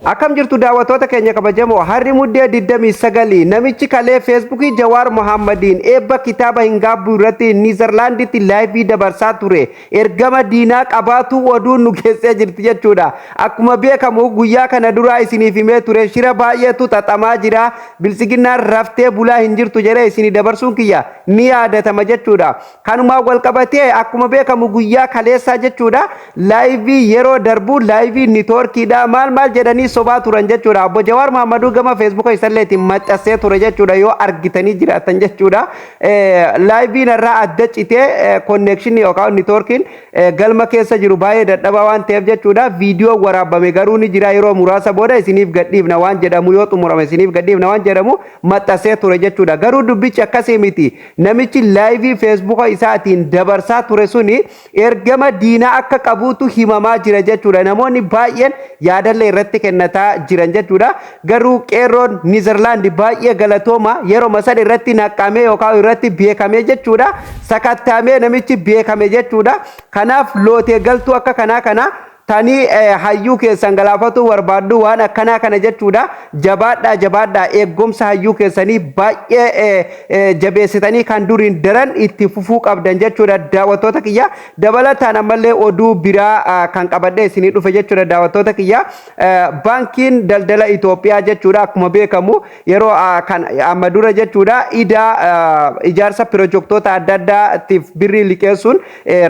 Akkam jirtu daawwattoota keenya kabajamoo harri muddee 29 namichi kalee feesbuukii Jawaar Mohammadiin eebba kitaaba hin gaabbu irratti Niizerlaanditti laayivii dabarsaa ture ergama diinaa qabaatu oduun nu geessee jirti jechuudha. Akkuma beekamu guyyaa kana duraa isiniif himee ture shira baay'eetu xaxamaa jira bilisiginnaan raftee bulaa hin jirtu jedhee isinii dabarsuun kiyya ni yaadatama jechuudha. Kanumaa wal qabatee akkuma beekamu guyyaa kaleessaa jechuudha laayivii yeroo darbu laayivii niitoorkiidha maal jedhanii sobaa turan jechuudha. Obbo Jawaar Mohammadu gama Facebook isalleetiin maxxansee ture jechuudha yoo argitanii jiraatan jechuudha. Laayiviin irraa adda citee konnekshinii yookaan niitoorkiin galma keessa jiru baay'ee dadhabaa waan ta'eef jechuudha. Viidiyoo waraabame garuu ni jira yeroo muraasa booda isiniif gadhiifna waan jedhamu yoo xumurame isiniif gadhiifna waan jedhamu maxxansee ture jechuudha. Garuu dubbichi akkasii miti. Namichi laayivii Facebook isaatiin dabarsaa ture suni ergama diinaa akka qabuutu himamaa jira jechuudha. Namoonni baay'een yaadallee irratti kennataa jiran jechuudha. Garuu qeerroon Niizerlaandi baay'ee galatooma yeroo masan irratti naqamee yookaan irratti beekame jechuudha. Sakattaamee namichi beekame jechuudha. Kanaaf lootee galtuu akka kana tanii hayyuu keessan galaafatu barbaaddu waan akkanaa kana jechuudha. Jabaadhaa eegumsa hayyuu keessanii baay'ee jabeessitanii kan duriin daran itti fufuu qabdan jechuudha daawwattoota kiyya. Dabalataan ammallee oduu biraa kan qabadhee isinii dhufe jechuudha daawwattoota kiyya. Baankiin daldala Itoophiyaa jechuudha akkuma beekamu yeroo kan amma dura jechuudha ijaarsa pirojektoota adda addaatiif birrii liqeessuun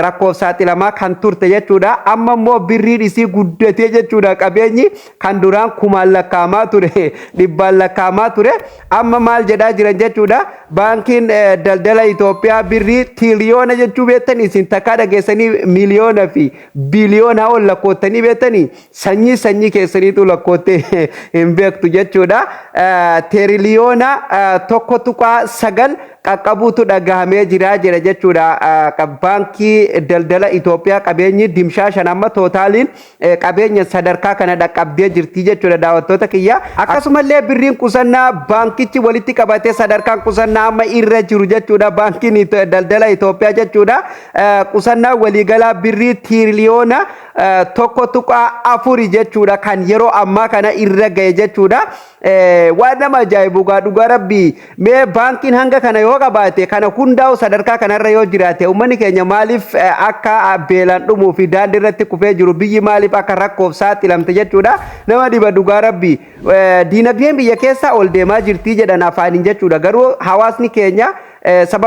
rakkoof saaxilamaa kan turte jechuudha. Amma immoo birriin isii guddatee jechuudha qabeenyi kan duraan kumaan lakkaamaa ture dhibbaan lakkaamaa ture amma maal jedhaa jiran jechuudha. Baankiin daldala Itoophiyaa birrii tiriliyoona jechuu beektanii isin takkaa dhageessanii miliyoona fi biliyoona ol lakkoottanii beektanii sanyii keessaniitu lakkoottee hin beektu jechuudha. Tiriliyoona 1.9 qaqqabuutu dhagahamee jira jechuudha. Baankii daldala Itoophiyaa qabeenyi dimshaashan amma tootaaliin qabeenya sadarkaa kana dhaqqabdee jirti jechuudha daawwattoota kiyya. Akkasumallee birriin qusannaa baankichi walitti qabatee sadarkaan qusannaa amma irra jiru jechuudha. Baankiin daldala Itoophiyaa jechuudha qusannaa waliigalaa birrii tiriliyoona 1.4 jechuudha kan yeroo ammaa kana irra ga'e jechuudha. Waan nama ajaa'ibu dhugaa rabbii mee baankiin hanga kana yoo qabaate kana hundaa'u sadarkaa kanarra yoo jiraate uummanni keenya maaliif akka beelaan dhumuu fi daandii irratti kufee jiru biyyi maaliif akka rakkoof saaxilamte jechuudha. Nama dhiba dhugaa rabbii diinagdeen biyya keessaa ol deemaa jirtii jedhan afaaniin jechuudha. Garuu hawaasni keenya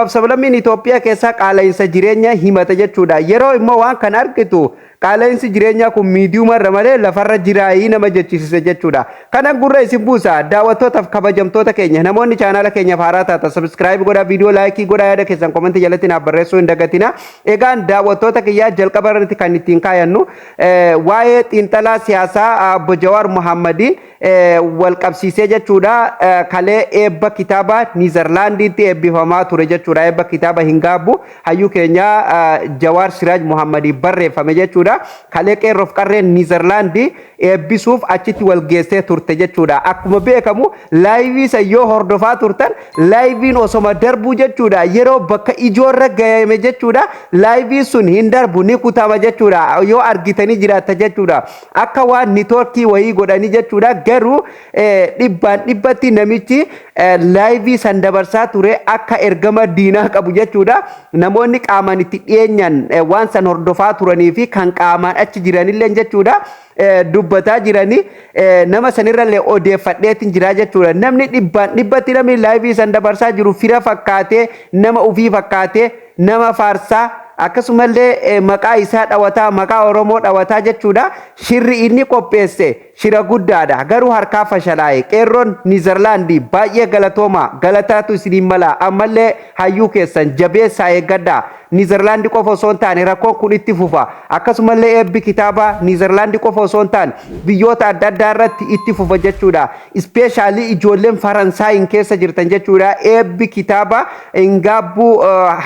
sablammiin Itoophiyaa keessaa qaala'insa jireenya himata jechuudha. Yeroo immoo waan kana argitu qaala'insi jireenyaa kun miidiyuumarra malee lafarra jiraayii nama jechisiise jechuudha. Kana gurra isin buusa daawwattootaaf kabajamtoota keenya namoonni chaanaala keenyaaf haaraa taatan sabskiraayib godhaa viidiyoo laayikii godhaa yaada keessan komentii jalatti naaf barreessuu hin dagatina. Egaan daawwattoota kiyyaa jalqaba irratti kan ittiin kaayannu waa'ee xiinxalaa siyaasaa Obbo Jawaar Mohammadiin wal qabsiisee jechuudha. Kalee eebba kitaaba Niizerlaandiitti eebbifamaa ture jechuudha. Eebba kitaaba hin gaabbu hayyuu keenya Jawaar Siraaj Mohammadii barreeffame jechuudha. Kalee qeerroof qarreen Niizerlaandii eebbisuuf achitti wal geessee turte jechuudha. Akkuma beekamu laayivii sayyoo hordofaa turtan laayiviin osoma darbuu jechuudha. Yeroo bakka ijoorra ga'ame jechuudha. Laayivii sun hin darbu ni kutama jechuudha. Yoo argitanii jiraatta jechuudha. Akka waan niitoorkii wayii godhanii jechuudha. Garuu dhibbatti namichi laayivii san dabarsaa ture akka ergama diinaa qabu jechuudha. Namoonni qaamaan itti dhiyeenyan waan san hordofaa turanii fi kan qaamaan achi jiranillee jechuudha. Dubbataa jiranii nama sanirrallee odeeffadheetiin jira jechuudha. Namni dhibbatti namni laayivii san dabarsaa jiru fira fakkaatee nama ufii fakkaatee nama faarsaa akkasumallee maqaa isaa dhawataa maqaa Oromoo dhawataa jechuudha. Shirri inni qopheesse shira guddaadha garuu harkaa fashalaa'e. Qeerroon Niizerlaandii baay'ee galatooma galataatu isiniin mala ammallee hayyuu keessan jabeessaa eeggadhaa. Niizerlaandii qofa osoo hin taane rakkoon kun itti fufa. Akkasumallee eebbi kitaaba Niizerlaandii qofa osoo hin taane biyyoota adda addaa irratti itti fufa jechuudha. Ispeeshaalii ijoolleen Faransaayii keessa jirtan jechuudha. Eebbi kitaaba hin gaabbu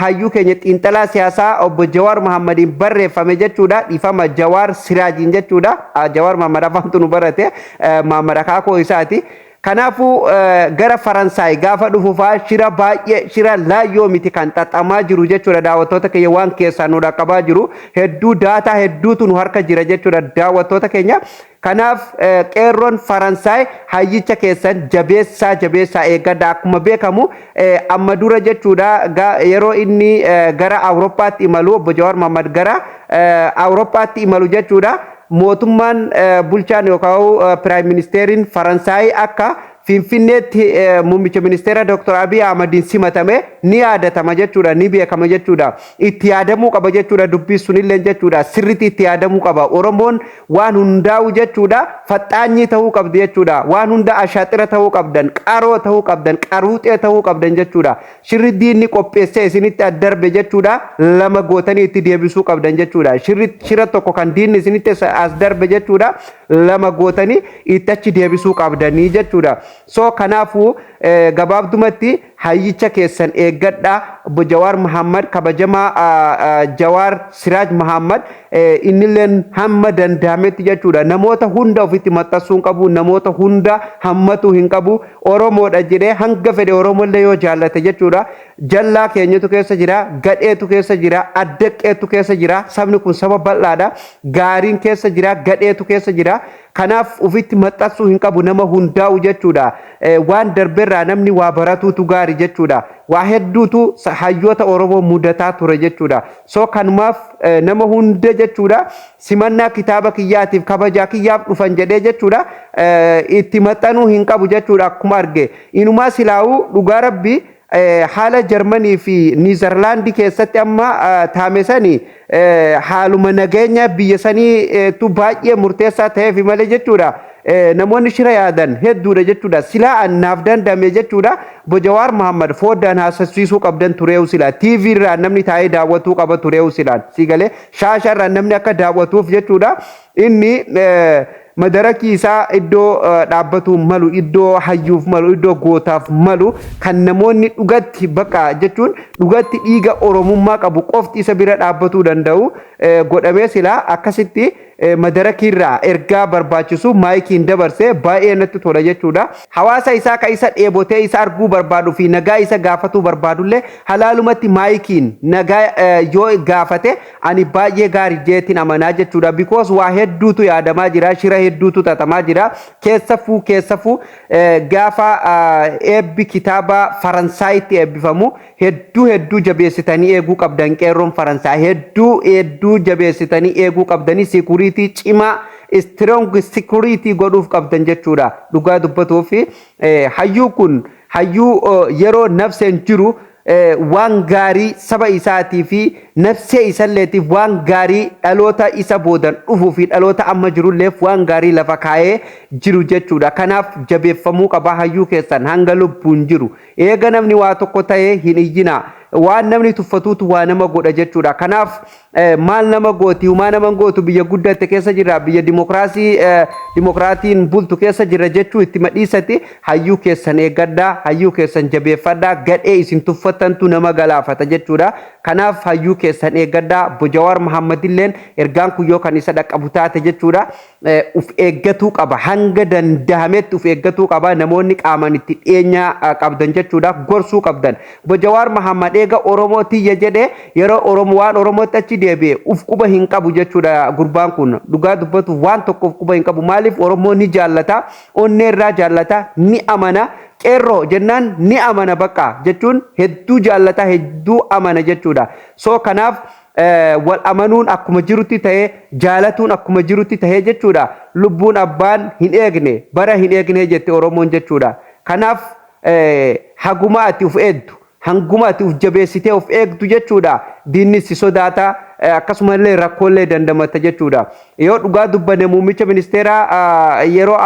hayyuu keenya xiinxalaa siyaasaa Obbo Jawaar Mohammadiin barreeffame jechuudha. Dhiifama Jawaar Siraajiin jechuudha. Jawaar Mohammad afaantu nu barate Mohammad akaakoo isaati. Kanaafuu gara Faransaay gaafa dhufu fa'aa shira baay'ee shira laayyoo miti kan xaxamaa jiru jechuudha daawwattoota keenya waan keessaa nu dhaqqabaa jiru hedduu daataa hedduutu nu harka jira jechuudha daawwattoota keenya. Kanaaf qeerroon Faransaay hayyicha keessan jabeessaa eeggadha akkuma beekamu amma dura jechuudha yeroo inni gara Awurooppaatti imalu obbo Jawaar Mohammad gara Awurooppaatti imalu jechuudha. Mootummaan bulchaan yookaan Prime Ministeriin Faransaay akka Finfinneetti muummicha ministeera Dr. Abiy Ahmadiin simatame ni yaadatama jechuudha ni beekama jechuudha itti yaadamuu qaba jechuudha dubbii sunillee jechuudha sirriitti itti yaadamuu qaba Oromoon waan hundaa'u jechuudha faxaanyii ta'uu qabdi jechuudha waan hunda ashaaxira ta'uu qabdan qaroo ta'uu qabdan qaruuxee ta'uu qabdan jechuudha shirri diinni qopheessee isinitti addarbe jechuudha lama gootanii itti deebisuu qabdan jechuudha shira tokko kan diinni isinitti as darbe jechuudha lama gootanii itti achi deebisuu qabdanii jechuudha. So kanaafuu gabaabdumatti hayyicha keessan eeggadha obbo Jawaar Mohammad kabajamaa Jawaar Siraaj Mohammad innilleen hamma danda'ametti jechuudha namoota hunda ofitti maxxansuun qabu namoota hunda hammatu hin qabu Oromoodha jedhee hanga fedhe Oromollee yoo jaallate jechuudha jallaa keenyatu keessa jira gadheetu keessa jira addaqqeetu keessa jira sabni kun saba bal'aadha gaariin keessa jira gadheetu keessa jira kanaaf ofitti maxxansuu hin qabu nama hundaa'u jechuudha waan darbeerraa namni waa baratuutu gaarii jechuudha waa hedduutu hayyoota Oromoo mudataa ture jechuudha so kanumaaf nama hunda jechuudha simannaa kitaaba kiyyaatiif kabajaa kiyyaaf dhufan jedhee jechuudha itti maxxanuu hin qabu jechuudha akkuma arge inumaa silaa'uu dhugaa rabbii haala Jarmanii fi Niizerlaandii keessatti amma taamesanii haaluma nageenya biyya sanii tu baay'ee murteessaa ta'eef malee jechuudha namoonni shira yaadan hedduudha jechuudha silaa annaaf dandame jechuudha obbo Jawaar Mohammad foddaan haasasiisuu qabdan tureewu silaa TV irraa namni taa'ee daawwatuu qaba tureewu silaan sigalee shaasha irraa namni akka daawwatuuf jechuudha inni madarakii isaa iddoo dhaabbatu malu iddoo hayyuuf malu iddoo gootaaf malu kan namoonni dhugatti bakka jechuun dhugatti dhiiga oromummaa qabu qofti isa bira dhaabbatuu danda'u godhamee silaa akkasitti madarakiirraa ergaa barbaachisu maayikiin dabarsee baay'ee natti tola jechuudha hawaasa isaa ka isa dheebotee isa arguu barbaadu fi nagaa isa gaafatu barbaadullee halaalumatti maayikiin nagaa yoo gaafate ani baay'ee gaarii jeetiin amanaa jechuudha because waa hedduutu yaadamaa jira shira hedduutu xaxamaa jira keessafuu gaafa eebbi kitaaba Faransaayitti eebbifamu hedduu jabeessitanii eeguu qabdan qeerroon Faransaay hedduu jabeessitanii eeguu qabdanii security cima strong security godhuuf qabdan jechuudha dhugaa dubbatuu fi hayyuu kun hayyuu yeroo nafseen jiru waan gaarii saba isaatii fi nafsee isalleetiif waan gaarii dhaloota isa boodan dhufuu fi dhaloota amma jirulleef waan gaarii lafa kaa'ee jiru jechuudha kanaaf jabeeffamuu qaba hayyuu keessan hanga lubbuun jiru eega namni waa tokko ta'ee hin iyyinaa waan namni tuffatuutu waa nama godha jechuudha kanaaf maal nama gooti humaa nama gootu biyya guddatte keessa jira biyya dimokiraatiin bultu keessa jira jechuu itti madhiisatti hayyuu keessan eeggadhaa hayyuu keessan jabeeffadhaa gadhee isin tuffatantu nama galaafata jechuudha kanaaf hayyuu keessan eeggadhaa obbo Jawaar Mohammad illeen ergaan kun yoo kan isa dhaqqabu taate jechuudha uf eeggatuu qaba hanga danda'ametti uf eeggatuu qaba namoonni qaaman itti dhiyeenya qabdan jechuudha gorsuu qabdan obbo Jawaar Mohammad eega Oromoo tiyya jedhee yeroo Oromoo waan Oromootti achi deebi'e uf quba hin qabu jechuudha gurbaan kun dhugaa dubbatu waan tokko uf quba hin qabu maaliif Oromoo ni jaallata onneerraa jaallata ni amana qeerroo jennaan ni amana bakka jechuun hedduu jaallata hedduu amana jechuudha so kanaaf wal amanuun akkuma jirutti ta'ee jaalatuun akkuma jirutti ta'ee jechuudha lubbuun abbaan hin eegne bara hin eegne jette Oromoon jechuudha kanaaf haguma ati uf eeddu hanguma ati uf jabeessitee uf eegdu jechuudha diinni si sodaata akkasumallee rakkoolee dandamata jechuudha yoo dhugaa dubbanne muummicha ministeera yeroo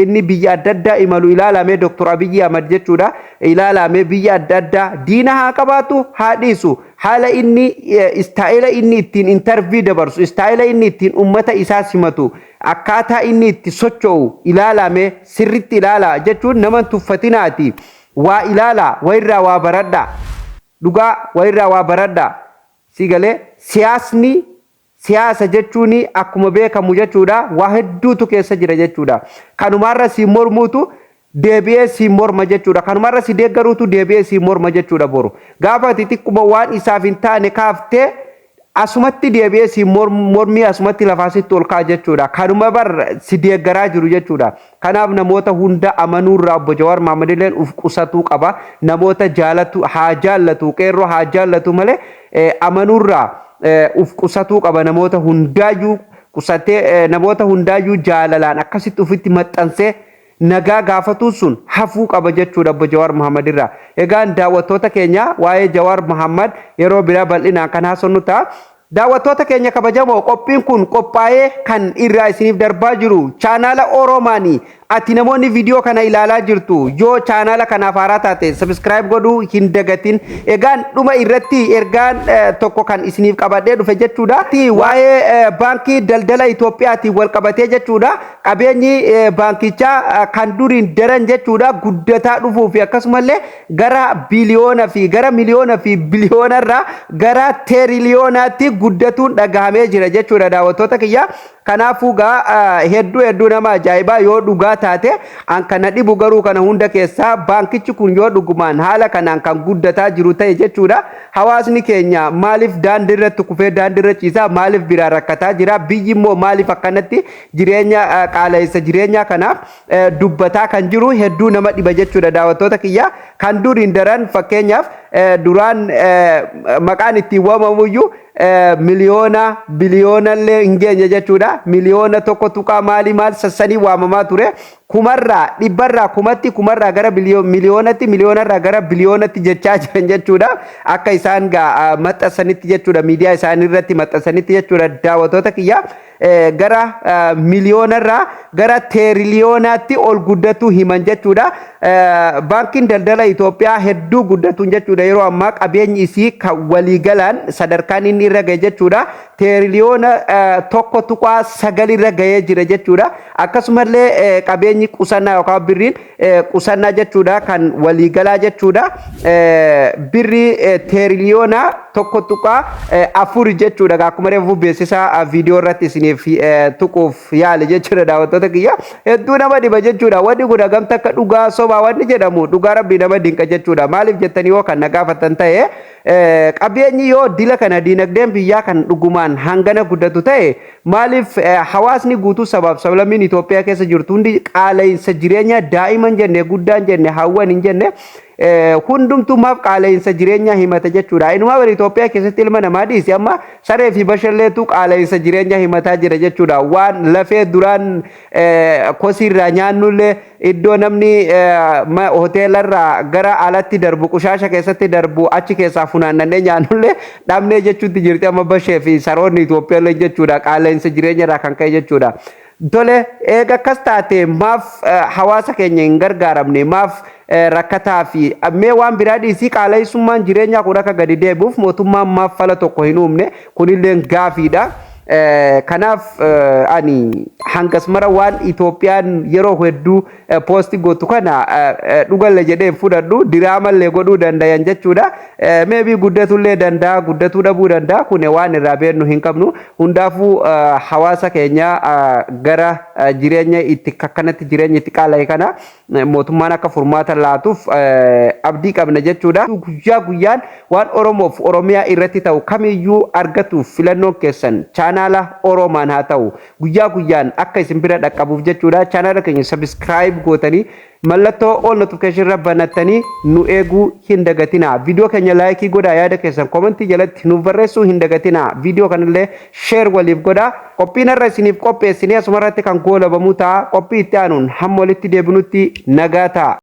inni biyya adda addaa imalu ilaalame Dr. Abiy Ahmad jechuudha ilaalame biyya adda addaa diina haa qabaatu haa dhiisu haala inni istaayila inni ittiin interview dabarsu istaayila inni ittiin ummata isaa simatu akkaataa inni itti socho'u ilaalame sirritti ilaala jechuun nama tuffatinaati waa ilaala wayirraa waa baradha dhugaa wayirraa waa baradha sigalee siyaasa jechuun akkuma beekamu jechuudha waa hedduutu keessa jira jechuudha kanumaarra si mormuutu deebi'ee si morma jechuudha. Kanumarra si deeggaruutu deebi'ee si morma jechuudha boru. Gaafa ati xiqquma waan isaaf hin taane kaaftee asumatti deebi'ee si mormii asumatti lafaa sitti ol ka'a jechuudha. Kanuma bar si deeggaraa jiru jechuudha. Kanaaf namoota hunda amanuurraa obbo Jawaar Mohaammed illee uf qusatuu qaba. Namoota jaalatu haa jaallatu qeerroo haa jaallatu malee amanuurraa uf qusatuu qaba. Namoota hundaayyuu qusatee namoota hundaayyuu jaalalaan akkasitti ufitti maxxansee nagaa gaafatuun sun hafuu qaba jechuudha obbo Jawaar Mohaammed irraa. Egaan daawwattoota keenya waa'ee Jawaar Mohaammed yeroo biraa bal'inaan kan haasofnu ta'a. Daawwattoota keenya kabajamoo qophiin kun qophaa'ee kan irraa isiniif darbaa jiru chaanaala Oromaanii. Ati namoonni viidiyoo kana ilaalaa jirtu yoo chaanaala kanaaf haaraa taate subscribe godhuu hin dagatin. Egaan dhuma irratti ergaan tokko kan isiniif qabadhee dhufe jechuudha. Waa'ee baankii daldala Itoophiyaatiin wal qabatee jechuudha. Qabeenyi baankichaa kan duriin daran jechuudha guddataa dhufuu fi akkasumallee gara biliyoona fi gara miliyoona fi biliyoonarraa gara teeriliyoonatti guddatuun dhagahamee jira jechuudha daawwattoota kiyya. Kanaafuu gaa hedduu nama ajaa'ibaa yoo dhugaa taate an kana dhibu garuu kana hunda keessaa baankichi kun yoo dhugumaan haala kanaan kan guddataa jiru ta'e jechuudha. Hawaasni keenya maaliif daandii irratti kufee daandii irra ciisaa maaliif biraa rakkataa jira biyyi immoo maaliif akkanatti jireenya qaala'insa jireenyaa kanaaf dubbataa kan jiru hedduu nama dhiba jechuudha daawwattoota kiyya. Kan duriin daran fakkeenyaaf duraan maqaan ittiin waamamuyyuu miliyoona biliyoonallee hin geenye jechuudha. Miliyoona tokko tuqaa maal sassanii waamamaa ture. Kumarraa dhibbarraa kumatti kumarraa gara miliyoonatti miliyoonarraa gara biliyoonatti jechaa jiran jechuudha. Akka isaan maxxansanitti jechuudha miidiyaa isaanii irratti maxxansanitti jechuudha daawwattoota kiyya. Gara miliyoonarraa gara teeriliyoonatti ol guddatu himan jechuudha. Baankiin daldala Itoophiyaa hedduu guddatuun jechuudha. Yeroo ammaa qabeenyi isii kan waliigalaan sadarkaan inni irra gahe jechuudha. Teeriliyoona tokko tuqaa 9 irra gahee jira jechuudha. Akkasumallee qabeenyi qusannaa yookaan birriin qusannaa jechuudha kan waliigalaa jechuudha. Birri teeriliyoona tokko tuqaa 4 jechuudha. Akkuma reefu beeksisaa viidiyoo irratti isiniif tuquuf yaale jechuudha daawwattoota kiyya. Hedduu nama dhiba jechuudha. Wanni kun hagamta akka dhugaa sobaa wanni jedhamu dhugaa rabbii nama dinqa jechuudha. Maaliif jettanii yoo kan nagaafatan ta'e qabeenyi yoo dila kana diinagdeen biyyaa kan dhugumaan hangana guddatu ta'e maaliif hawaasni guutuu sabaaf sablammiin Itoophiyaa keessa jirtu hundi qaala'insa jireenya daa'iman jenne guddaan jenne hawwan hin jenne hundumtumaaf qaala'insa jireenya himata jechuudha. Inumaa bari Itoophiyaa keessatti ilma namaa dhiisi amma saree fi bashalleetu qaala'insa jireenya himataa jira jechuudha. Waan lafee duraan kosiirraa nyaannullee iddoo namni hoteelarraa gara alatti darbu qushaasha keessatti darbu achi keessaa funaannannee nyaannullee dhabnee jechuutti jirti amma bashee fi saroonni Itoophiyaa jechuudha qaala'insa jireenyarraa kan ka'e jechuudha. Tole eega akkas taate maaf hawaasa keenya hin gargaaramne maaf rakkataa fi mee waan biraa dhiisii qaala'insumaan jireenyaa kun akka gadi deebi'uuf mootummaan maaf fala tokko hin uumne kunillee gaafiidha. Kanaaf ani hangas mara waan Itoophiyaan yeroo hedduu poosti gootu kana dhugalle jedhee fudhadhu diraamallee godhuu dandayan jechuudha. Meebii guddatullee danda'a guddatuu dhabuu danda'a kun waan irraa beeknu hin qabnu. Hundaafuu hawaasa keenya gara jireenya itti akkanatti jireenya itti qaala'e kana mootummaan akka furmaata laatuuf abdii qabna jechuudha. Guyyaa guyyaan waan Oromoof Oromiyaa irratti ta'u kamiyyuu argatuuf filannoon keessan chaanaala Oromaan haa ta'u guyyaa guyyaan akka isin bira dhaqqabuuf jechuudha. Chaanaala keenya subscribe gootanii mallattoo all notification irra banattanii nu eeguu hin dagatina. Viidiyoo keenya laayikii godhaa yaada keessan komentii jalatti nuuf barreessuu hin dagatina. Viidiyoo kanallee share waliif godhaa. Qophiin irra isiniif qopheessinee asumarratti kan goolabamuu ta'a. Qophii itti aanuun hamma walitti deebinutti nagaa ta'a.